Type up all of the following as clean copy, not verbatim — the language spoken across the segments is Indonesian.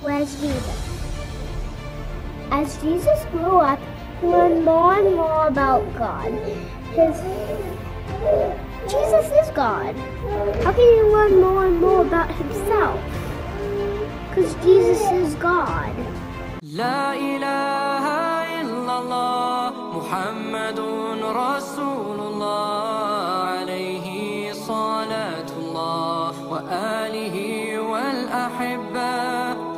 Where's Jesus? As Jesus grew up, he learned more and more about God. Jesus is God. How can he learn more and more about himself? Because Jesus is God. La ilaha illallah Muhammadun Rasulullah alayhi salatullah wa alihi wal ahibba.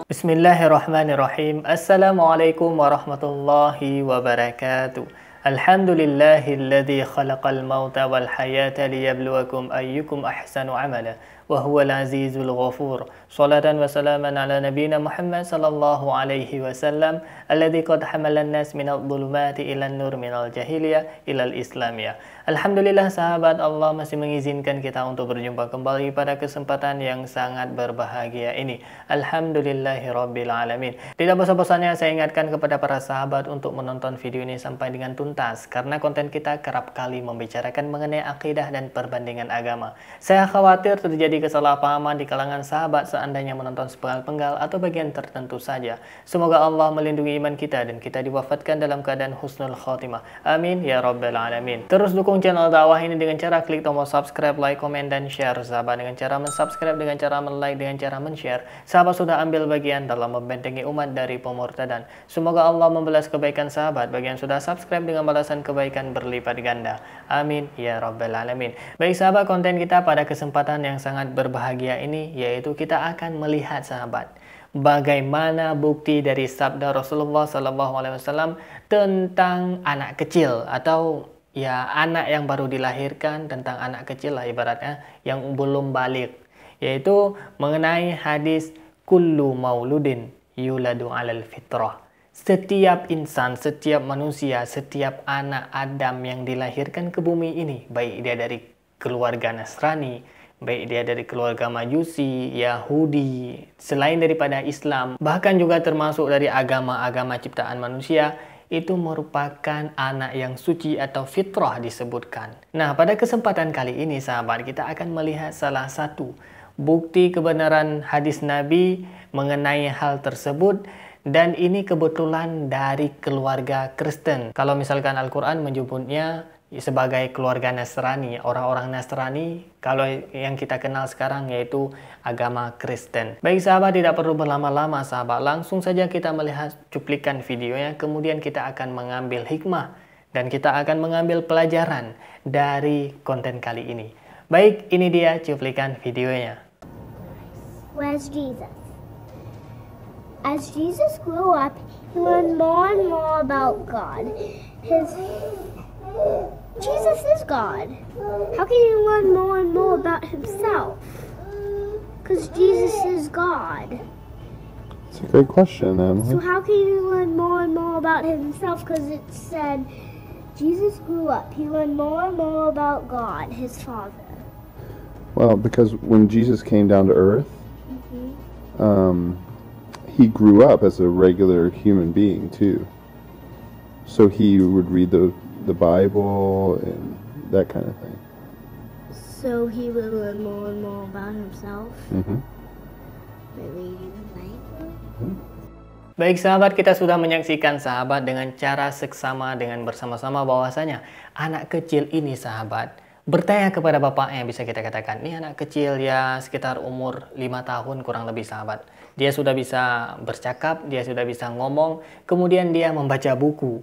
Bismillahirrahmanirrahim. Assalamualaikum warahmatullahi wabarakatuh. Alhamdulillahilladzi khalaqal mauta wal hayata liyabluwakum ayyukum ahsanu amala wa huwal azizul ghafur. Salatan wa salaman ala nabiyyina Muhammad sallallahu alaihi wasallam alladzi qad hamalan nas minadh dhulumati ilan nur minal jahiliyah ilal islamiyah. Alhamdulillah sahabat, Allah masih mengizinkan kita untuk berjumpa kembali pada kesempatan yang sangat berbahagia ini. Alhamdulillahirabbil alamin. Tidak bosan-bosannya saya ingatkan kepada para sahabat untuk menonton video ini sampai dengan tuntas, karena konten kita kerap kali membicarakan mengenai akidah dan perbandingan agama. Saya khawatir terjadi kesalahpahaman di kalangan sahabat seandainya menonton sepenggal-penggal atau bagian tertentu saja. Semoga Allah melindungi iman kita dan kita diwafatkan dalam keadaan husnul khotimah. Amin ya rabbal alamin. Terus dukung channel dakwah ini dengan cara klik tombol subscribe, like, komen, dan share. Sahabat dengan cara mensubscribe, dengan cara like, dengan cara men-share, sahabat sudah ambil bagian dalam membentengi umat dari pemurtadan. Semoga Allah membalas kebaikan sahabat bagi yang sudah subscribe dengan balasan kebaikan berlipat ganda. Amin ya rabbal alamin. Baik sahabat, konten kita pada kesempatan yang sangat berbahagia ini yaitu kita akan melihat sahabat bagaimana bukti dari sabda Rasulullah SAW tentang anak kecil, atau ya anak yang baru dilahirkan, tentang anak kecil lah ibaratnya yang belum balik, yaitu mengenai hadis kullu mauludin yuladu alal fitrah. Setiap insan, setiap manusia, setiap anak Adam yang dilahirkan ke bumi ini, baik dia dari keluarga Nasrani, baik dia dari keluarga Majusi, Yahudi, selain daripada Islam, bahkan juga termasuk dari agama-agama ciptaan manusia, itu merupakan anak yang suci atau fitrah disebutkan. Nah, pada kesempatan kali ini sahabat, kita akan melihat salah satu bukti kebenaran hadis Nabi mengenai hal tersebut, dan ini kebetulan dari keluarga Kristen. Kalau misalkan Al-Quran menyebutnya sebagai keluarga Nasrani, orang-orang Nasrani, kalau yang kita kenal sekarang yaitu agama Kristen. Baik sahabat, tidak perlu berlama-lama sahabat, langsung saja kita melihat cuplikan videonya, kemudian kita akan mengambil hikmah dan kita akan mengambil pelajaran dari konten kali ini. Baik, ini dia cuplikan videonya. Where's Jesus? As Jesus grew up, he learned more and more about God. Jesus is God. How can he learn more and more about himself? Because Jesus is God. It's a great question, Emily. So how can he learn more and more about himself? Because it said Jesus grew up. He learned more and more about God, his Father. Well, because when Jesus came down to earth, he grew up as a regular human being too. So he would read the Bible and that kind of thing. So he will learn more and more about himself by reading the Bible. Baik sahabat, kita sudah menyaksikan sahabat dengan cara seksama dengan bersama-sama bahwasanya anak kecil ini sahabat bertanya kepada bapaknya, bisa kita katakan ini anak kecil ya sekitar umur 5 tahun kurang lebih sahabat. Dia sudah bisa bercakap, dia sudah bisa ngomong, kemudian dia membaca buku.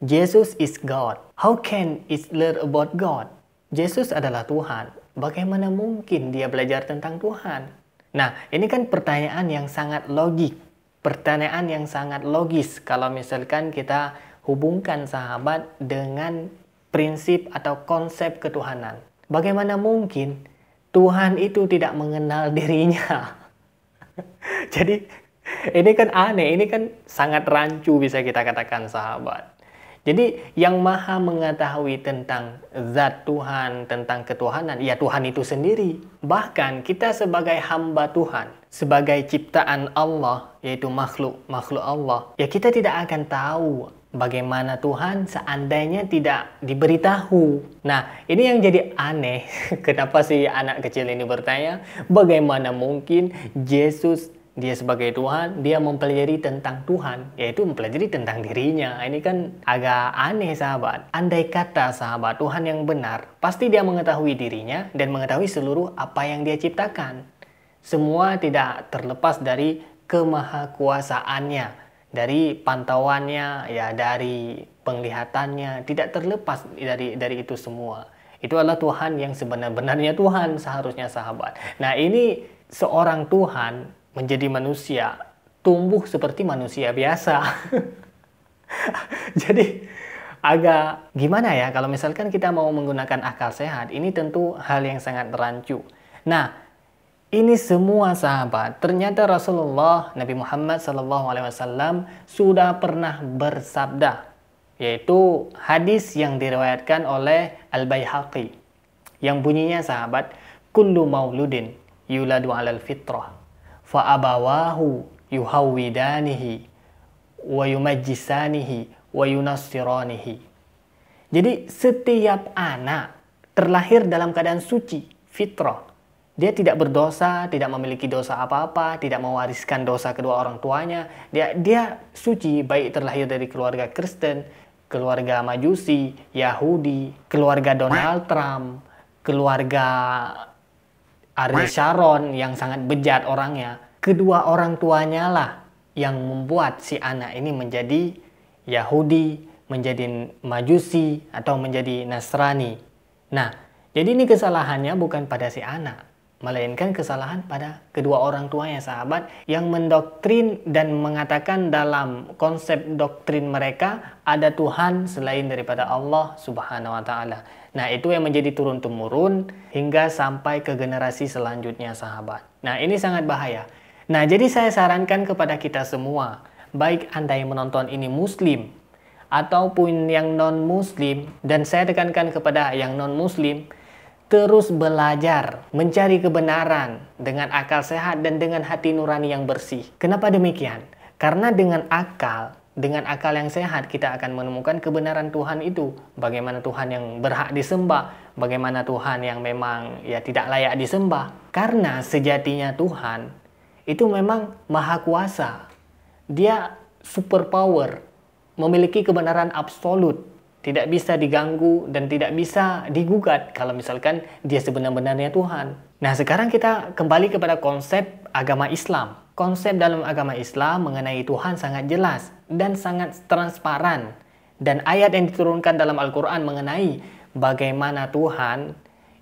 Jesus is God. How can it learn about God? Yesus adalah Tuhan. Bagaimana mungkin dia belajar tentang Tuhan? Nah, ini kan pertanyaan yang sangat logik. Pertanyaan yang sangat logis kalau misalkan kita hubungkan sahabat dengan prinsip atau konsep ketuhanan. Bagaimana mungkin Tuhan itu tidak mengenal dirinya? Jadi, ini kan aneh, ini kan sangat rancu bisa kita katakan sahabat. Jadi yang maha mengetahui tentang zat Tuhan, tentang ketuhanan, ya Tuhan itu sendiri. Bahkan kita sebagai hamba Tuhan, sebagai ciptaan Allah, yaitu makhluk Allah, ya kita tidak akan tahu bagaimana Tuhan seandainya tidak diberitahu. Nah, ini yang jadi aneh. Kenapa si anak kecil ini bertanya, bagaimana mungkin Yesus dia sebagai Tuhan, dia mempelajari tentang Tuhan, yaitu mempelajari tentang dirinya. Ini kan agak aneh sahabat. Andai kata sahabat Tuhan yang benar, pasti dia mengetahui dirinya dan mengetahui seluruh apa yang dia ciptakan. Semua tidak terlepas dari kemahakuasaannya, dari pantauannya, ya dari penglihatannya, tidak terlepas dari itu semua. Itu adalah Tuhan yang sebenar-benarnya Tuhan seharusnya sahabat. Nah ini seorang Tuhan menjadi manusia, tumbuh seperti manusia biasa. Jadi agak gimana ya kalau misalkan kita mau menggunakan akal sehat, ini tentu hal yang sangat rancu. Nah, ini semua sahabat, ternyata Rasulullah Nabi Muhammad SAW sudah pernah bersabda, yaitu hadis yang diriwayatkan oleh Al-Baihaqi, yang bunyinya sahabat, kullu mauludin yuladu alal fitrah fa'abawahu yuhawwidanihi wa yumajjisanihi wa yunassiranihi. Jadi setiap anak terlahir dalam keadaan suci, fitrah. Dia tidak berdosa, tidak memiliki dosa apa-apa, tidak mewariskan dosa kedua orang tuanya. Dia suci, baik terlahir dari keluarga Kristen, keluarga Majusi, Yahudi, keluarga Donald Trump, keluarga Ariel Sharon yang sangat bejat orangnya. Kedua orang tuanya lah yang membuat si anak ini menjadi Yahudi, menjadi Majusi, atau menjadi Nasrani. Nah, jadi ini kesalahannya bukan pada si anak, melainkan kesalahan pada kedua orang tuanya sahabat yang mendoktrin dan mengatakan dalam konsep doktrin mereka ada Tuhan selain daripada Allah Subhanahu wa taala. Nah, itu yang menjadi turun-temurun hingga sampai ke generasi selanjutnya sahabat. Nah, ini sangat bahaya. Nah, jadi saya sarankan kepada kita semua, baik Anda yang menonton ini muslim ataupun yang non-muslim, dan saya tekankan kepada yang non-muslim, terus belajar, mencari kebenaran dengan akal sehat dan dengan hati nurani yang bersih. Kenapa demikian? Karena dengan akal yang sehat kita akan menemukan kebenaran Tuhan itu. Bagaimana Tuhan yang berhak disembah, bagaimana Tuhan yang memang ya tidak layak disembah. Karena sejatinya Tuhan itu memang maha kuasa. Dia super power, memiliki kebenaran absolut. Tidak bisa diganggu dan tidak bisa digugat kalau misalkan dia sebenar-benarnya Tuhan. Nah, sekarang kita kembali kepada konsep agama Islam. Konsep dalam agama Islam mengenai Tuhan sangat jelas dan sangat transparan. Dan ayat yang diturunkan dalam Al-Quran mengenai bagaimana Tuhan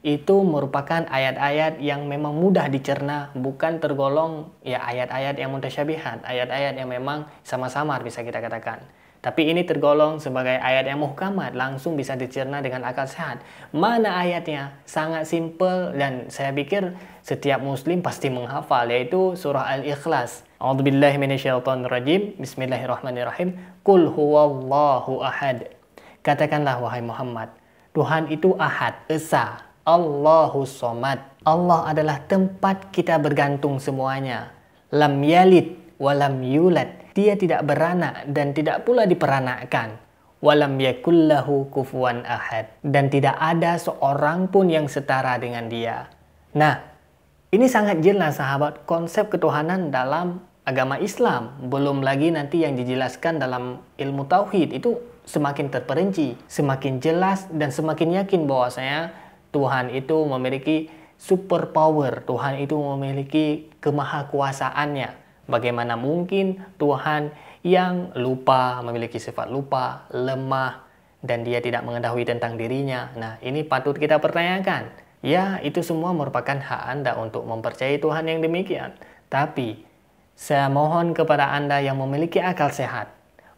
itu merupakan ayat-ayat yang memang mudah dicerna, bukan tergolong ya ayat-ayat yang mutasyabihat, ayat-ayat yang memang sama-samar bisa kita katakan. Tapi ini tergolong sebagai ayat yang muhkamat, langsung bisa dicerna dengan akal sehat. Mana ayatnya? Sangat simpel dan saya pikir setiap muslim pasti menghafal, yaitu surah Al-Ikhlas. A'udzubillahi minasyaitonirrajim. Bismillahirrahmanirrahim. Qul huwallahu ahad. Katakanlah wahai Muhammad, Tuhan itu ahad, esa. Allahu somad. Allah adalah tempat kita bergantung semuanya. Lam yalid walam yulad. Dia tidak beranak dan tidak pula diperanakkan. Walam yakullahu kufuwan ahad. Dan tidak ada seorang pun yang setara dengan dia. Nah, ini sangat jelas sahabat konsep ketuhanan dalam agama Islam. Belum lagi nanti yang dijelaskan dalam ilmu tauhid itu semakin terperinci, semakin jelas dan semakin yakin bahwasanya Tuhan itu memiliki super power. Tuhan itu memiliki kemahakuasaannya. Bagaimana mungkin Tuhan yang lupa, memiliki sifat lupa, lemah, dan dia tidak mengetahui tentang dirinya. Nah, ini patut kita pertanyakan. Ya, itu semua merupakan hak Anda untuk mempercayai Tuhan yang demikian. Tapi, saya mohon kepada Anda yang memiliki akal sehat,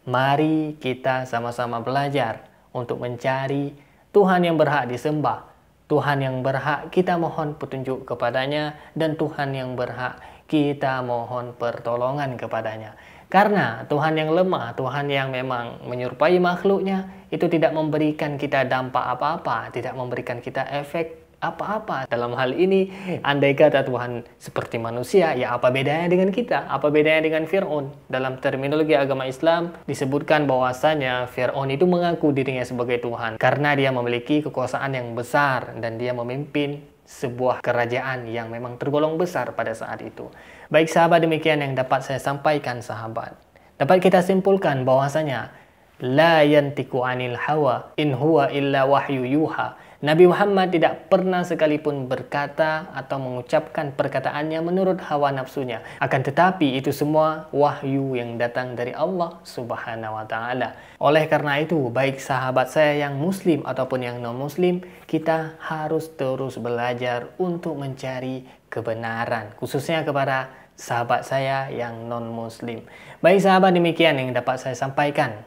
mari kita sama-sama belajar untuk mencari Tuhan yang berhak disembah, Tuhan yang berhak kita mohon petunjuk kepadanya, dan Tuhan yang berhak kita mohon pertolongan kepadanya. Karena Tuhan yang lemah, Tuhan yang memang menyerupai makhluknya, itu tidak memberikan kita dampak apa-apa, tidak memberikan kita efek apa-apa. Dalam hal ini, andai kata Tuhan seperti manusia, ya apa bedanya dengan kita? Apa bedanya dengan Fir'aun? Dalam terminologi agama Islam, disebutkan bahwasanya Fir'aun itu mengaku dirinya sebagai Tuhan. Karena dia memiliki kekuasaan yang besar, dan dia memimpin sebuah kerajaan yang memang tergolong besar pada saat itu. Baik sahabat, demikian yang dapat saya sampaikan sahabat. Dapat kita simpulkan bahwasanya la yantiku anil hawa in huwa illa wahyu yuha. Nabi Muhammad tidak pernah sekalipun berkata atau mengucapkan perkataannya menurut hawa nafsunya. Akan tetapi itu semua wahyu yang datang dari Allah Subhanahu wa Ta'ala. Oleh karena itu, baik sahabat saya yang muslim ataupun yang non-muslim, kita harus terus belajar untuk mencari kebenaran, khususnya kepada sahabat saya yang non-muslim. Baik sahabat, demikian yang dapat saya sampaikan.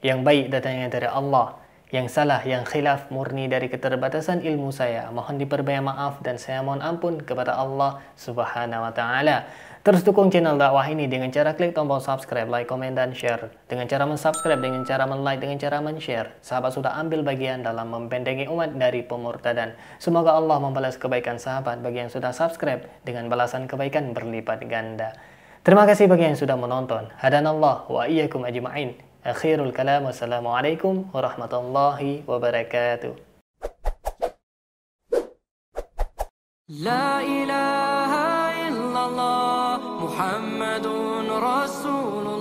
Yang baik datangnya dari Allah, yang salah, yang khilaf murni dari keterbatasan ilmu saya. Mohon diperbanyak maaf dan saya mohon ampun kepada Allah Subhanahu wa Ta'ala. Terus dukung channel dakwah ini dengan cara klik tombol subscribe, like, komen, dan share. Dengan cara mensubscribe, dengan cara men-like, dengan cara men-share. Sahabat sudah ambil bagian dalam membentengi umat dari pemurtadan. Semoga Allah membalas kebaikan sahabat bagi yang sudah subscribe dengan balasan kebaikan berlipat ganda. Terima kasih bagi yang sudah menonton. Hadanallah wa iyyakum ajma'in. Akhirul kalam, wassalamualaikum warahmatullahi wabarakatuh. La ilaha illallah Muhammadun Rasulullah.